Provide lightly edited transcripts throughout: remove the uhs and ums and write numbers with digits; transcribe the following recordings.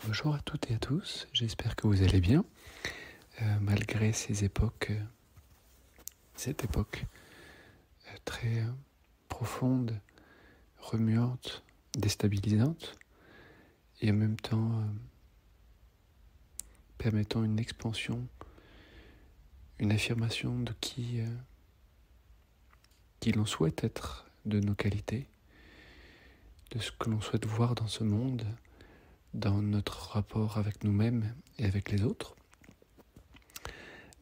Bonjour à toutes et à tous, j'espère que vous allez bien, malgré cette époque très profonde, remuante, déstabilisante, et en même temps permettant une expansion, une affirmation de qui l'on souhaite être, de nos qualités, de ce que l'on souhaite voir dans ce monde, dans notre rapport avec nous-mêmes et avec les autres.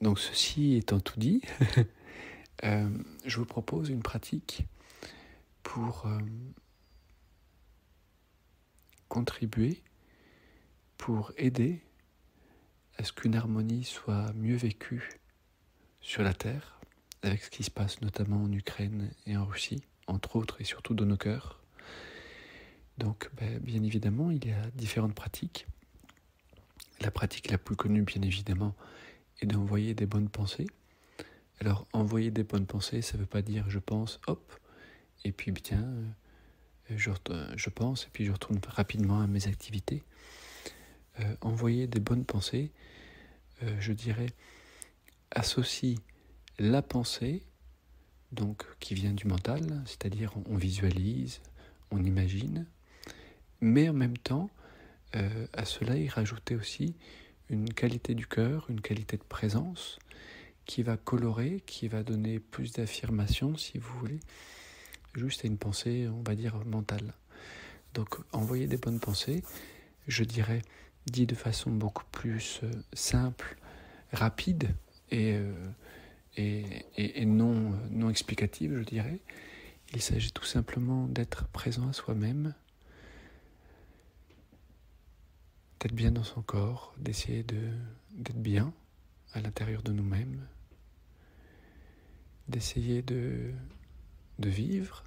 Donc ceci étant tout dit, je vous propose une pratique pour contribuer, pour aider à ce qu'une harmonie soit mieux vécue sur la Terre, avec ce qui se passe notamment en Ukraine et en Russie, entre autres, et surtout dans nos cœurs. Donc, bien évidemment, il y a différentes pratiques. La pratique la plus connue, bien évidemment, est d'envoyer des bonnes pensées. Alors, envoyer des bonnes pensées, ça ne veut pas dire je pense, hop, et puis bien, je pense, et puis je retourne rapidement à mes activités. Envoyer des bonnes pensées, je dirais, associe la pensée, donc qui vient du mental, c'est-à-dire on visualise, on imagine, mais en même temps, à cela, il rajoutait aussi une qualité du cœur, une qualité de présence, qui va colorer, qui va donner plus d'affirmation, si vous voulez, juste à une pensée, on va dire, mentale. Donc, envoyer des bonnes pensées, je dirais, dit de façon beaucoup plus simple, rapide et non explicative, je dirais. Il s'agit tout simplement d'être présent à soi-même, d'être bien dans son corps, d'essayer d'être bien à l'intérieur de nous-mêmes, d'essayer de vivre,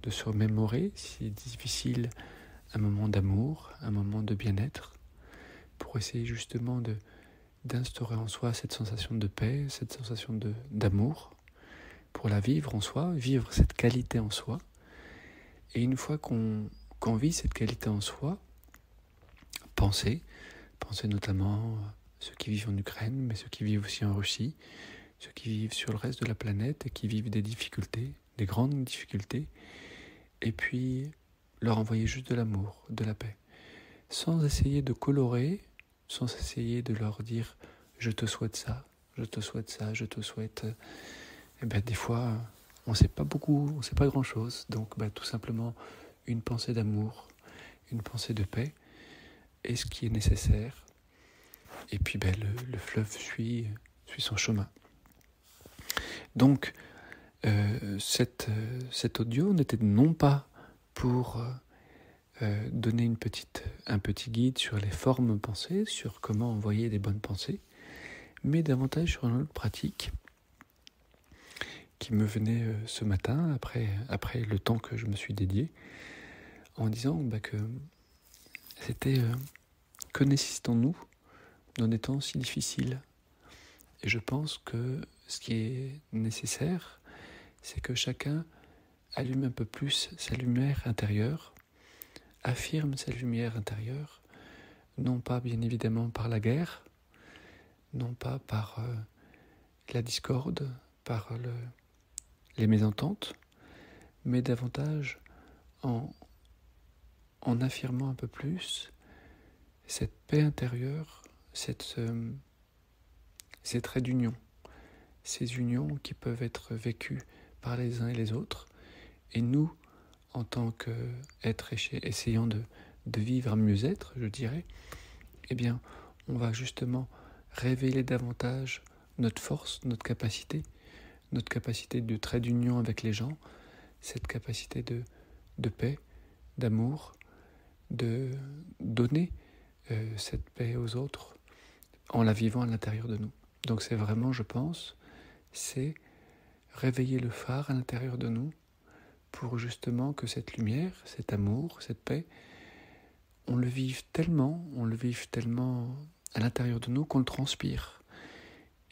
de se remémorer, si difficile, un moment d'amour, un moment de bien-être, pour essayer justement d'instaurer en soi cette sensation de paix, cette sensation d'amour, pour la vivre en soi, vivre cette qualité en soi. Et une fois qu'on vit cette qualité en soi, penser notamment à ceux qui vivent en Ukraine, mais ceux qui vivent aussi en Russie, ceux qui vivent sur le reste de la planète et qui vivent des difficultés, des grandes difficultés, et puis leur envoyer juste de l'amour, de la paix, sans essayer de colorer, sans essayer de leur dire « je te souhaite ça, je te souhaite ça, je te souhaite… » des fois, on ne sait pas beaucoup, on ne sait pas grand-chose, donc tout simplement une pensée d'amour, une pensée de paix, est ce qui est nécessaire, et puis le fleuve suit son chemin. Donc, cet audio n'était non pas pour donner un petit guide sur les formes pensées, sur comment envoyer des bonnes pensées, mais davantage sur une autre pratique qui me venait ce matin, après le temps que je me suis dédié, en disant que c'était que nécessitons-nous dans des temps si difficiles. Et je pense que ce qui est nécessaire, c'est que chacun allume un peu plus sa lumière intérieure, affirme sa lumière intérieure, non pas bien évidemment par la guerre, non pas par la discorde, par les mésententes, mais davantage en affirmant un peu plus cette paix intérieure, ces traits d'union, ces unions qui peuvent être vécues par les uns et les autres, et nous, en tant qu'êtres essayant de vivre un mieux-être, je dirais, on va justement révéler davantage notre force, notre capacité de trait d'union avec les gens, cette capacité de paix, d'amour, de donner cette paix aux autres en la vivant à l'intérieur de nous. Donc c'est vraiment, je pense, c'est réveiller le phare à l'intérieur de nous pour justement que cette lumière, cet amour, cette paix, on le vive tellement à l'intérieur de nous qu'on le transpire.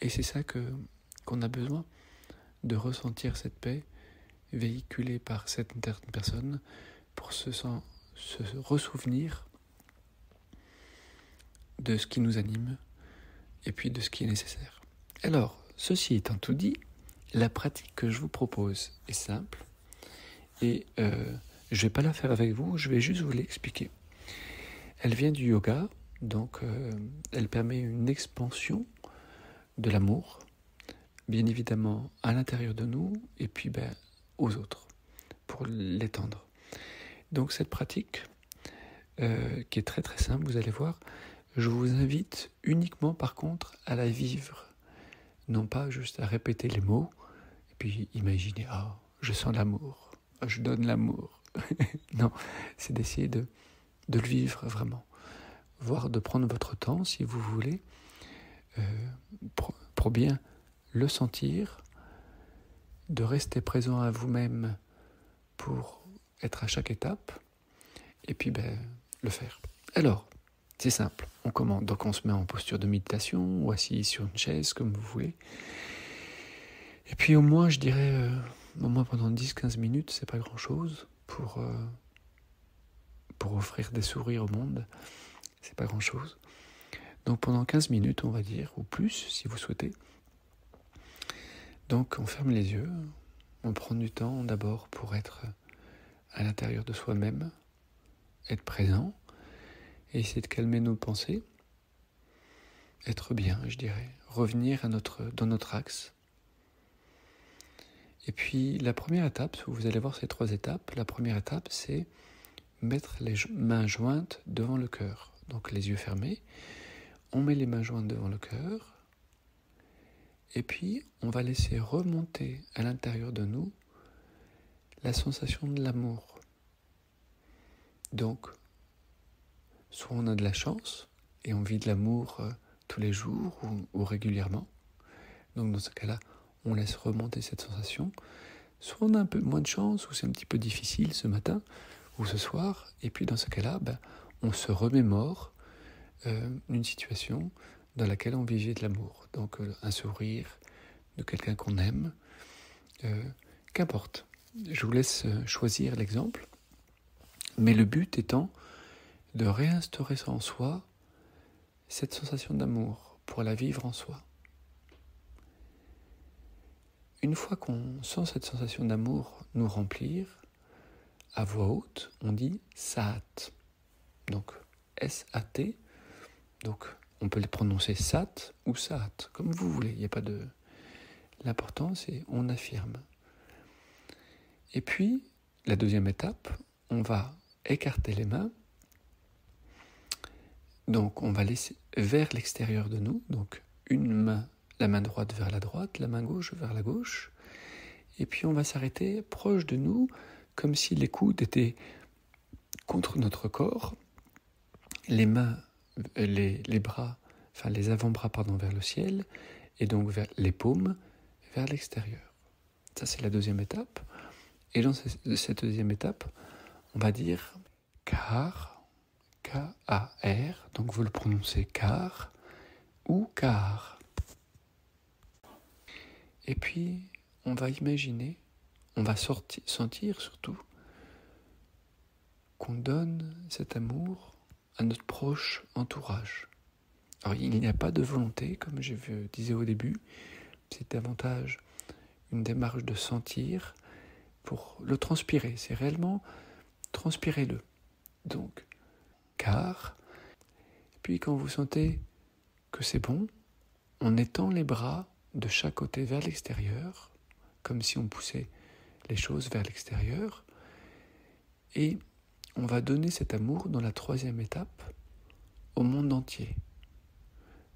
Et c'est ça qu'on a besoin, de ressentir cette paix véhiculée par cette personne pour se ressouvenir de ce qui nous anime et puis de ce qui est nécessaire. Alors, ceci étant tout dit, la pratique que je vous propose est simple et je ne vais pas la faire avec vous, je vais juste vous l'expliquer. Elle vient du yoga, donc elle permet une expansion de l'amour, bien évidemment à l'intérieur de nous et puis aux autres, pour l'étendre. Donc cette pratique, qui est très très simple, vous allez voir, je vous invite uniquement par contre à la vivre, non pas juste à répéter les mots, et puis imaginer, je sens l'amour, je donne l'amour. Non, c'est d'essayer de le vivre vraiment, voire de prendre votre temps si vous voulez, pour bien le sentir, de rester présent à vous-même pour être à chaque étape, et puis le faire. Alors, c'est simple, on commence, donc on se met en posture de méditation, ou assis sur une chaise, comme vous voulez, et puis au moins, je dirais, pendant 10-15 minutes, c'est pas grand-chose, pour offrir des sourires au monde, c'est pas grand-chose. Donc pendant 15 minutes, on va dire, ou plus, si vous souhaitez. Donc on ferme les yeux, on prend du temps d'abord pour être à l'intérieur de soi-même, être présent, et essayer de calmer nos pensées, être bien, je dirais, revenir dans notre axe. Et puis la première étape, vous allez voir ces 3 étapes, la première étape c'est mettre les mains jointes devant le cœur, donc les yeux fermés, on met les mains jointes devant le cœur, et puis on va laisser remonter à l'intérieur de nous la sensation de l'amour. Donc, soit on a de la chance et on vit de l'amour tous les jours ou régulièrement. Donc dans ce cas-là, on laisse remonter cette sensation. Soit on a un peu moins de chance ou c'est un petit peu difficile ce matin ou ce soir. Et puis dans ce cas-là, on se remémore une situation dans laquelle on vivait de l'amour. Donc un sourire de quelqu'un qu'on aime, qu'importe. Je vous laisse choisir l'exemple. Mais le but étant de réinstaurer en soi cette sensation d'amour pour la vivre en soi. Une fois qu'on sent cette sensation d'amour nous remplir, à voix haute, on dit Sat. Donc S-A-T. Donc on peut le prononcer Sat ou Sat, comme vous voulez. Il n'y a pas de... L'important, c'est on affirme. Et puis, la deuxième étape, on va écarter les mains. Donc on va laisser vers l'extérieur de nous, donc une main, la main droite vers la droite, la main gauche vers la gauche, et puis on va s'arrêter proche de nous, comme si les coudes étaient contre notre corps, les mains, les bras, enfin les avant-bras vers le ciel, et donc vers les paumes vers l'extérieur. Ça c'est la deuxième étape, et dans cette deuxième étape, on va dire car, K-A-R, donc vous le prononcez car ou car. Et puis, on va imaginer, on va sentir surtout qu'on donne cet amour à notre proche entourage. Alors, il n'y a pas de volonté, comme je disais au début, c'est davantage une démarche de sentir pour le transpirer. C'est réellement transpirez-le. Donc, car, puis quand vous sentez que c'est bon, on étend les bras de chaque côté vers l'extérieur, comme si on poussait les choses vers l'extérieur, et on va donner cet amour dans la troisième étape au monde entier,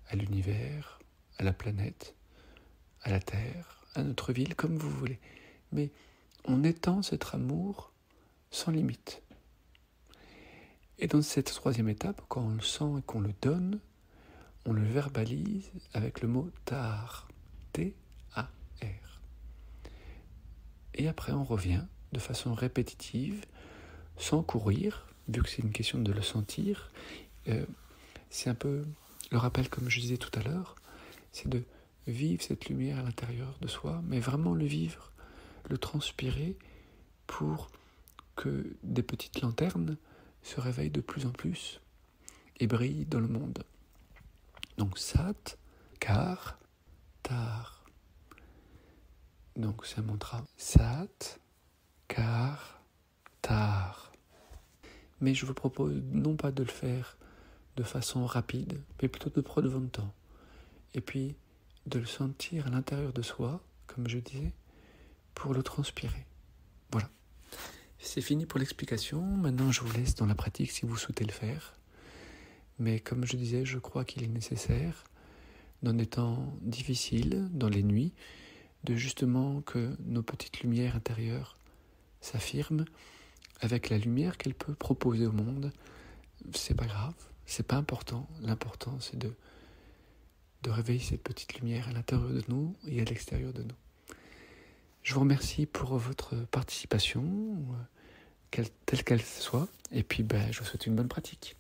à l'univers, à la planète, à la Terre, à notre ville, comme vous voulez. Mais on étend cet amour sans limite. Et dans cette troisième étape, quand on le sent et qu'on le donne, on le verbalise avec le mot Tahar, T-A-R. Et après, on revient de façon répétitive, sans courir, vu que c'est une question de le sentir. C'est un peu le rappel, comme je disais tout à l'heure, c'est de vivre cette lumière à l'intérieur de soi, mais vraiment le vivre, le transpirer pour que des petites lanternes se réveillent de plus en plus et brillent dans le monde. Donc sat, car, tar. Donc c'est un mantra. Sat, car, tar. Mais je vous propose non pas de le faire de façon rapide, mais plutôt de prendre votre temps. Et puis de le sentir à l'intérieur de soi, comme je disais, pour le transpirer. Voilà. C'est fini pour l'explication. Maintenant, je vous laisse dans la pratique si vous souhaitez le faire. Mais comme je disais, je crois qu'il est nécessaire, dans des temps difficiles, dans les nuits, de justement que nos petites lumières intérieures s'affirment avec la lumière qu'elle peut proposer au monde. C'est pas grave, c'est pas important. L'important, c'est de réveiller cette petite lumière à l'intérieur de nous et à l'extérieur de nous. Je vous remercie pour votre participation, telle qu'elle soit, et puis je vous souhaite une bonne pratique.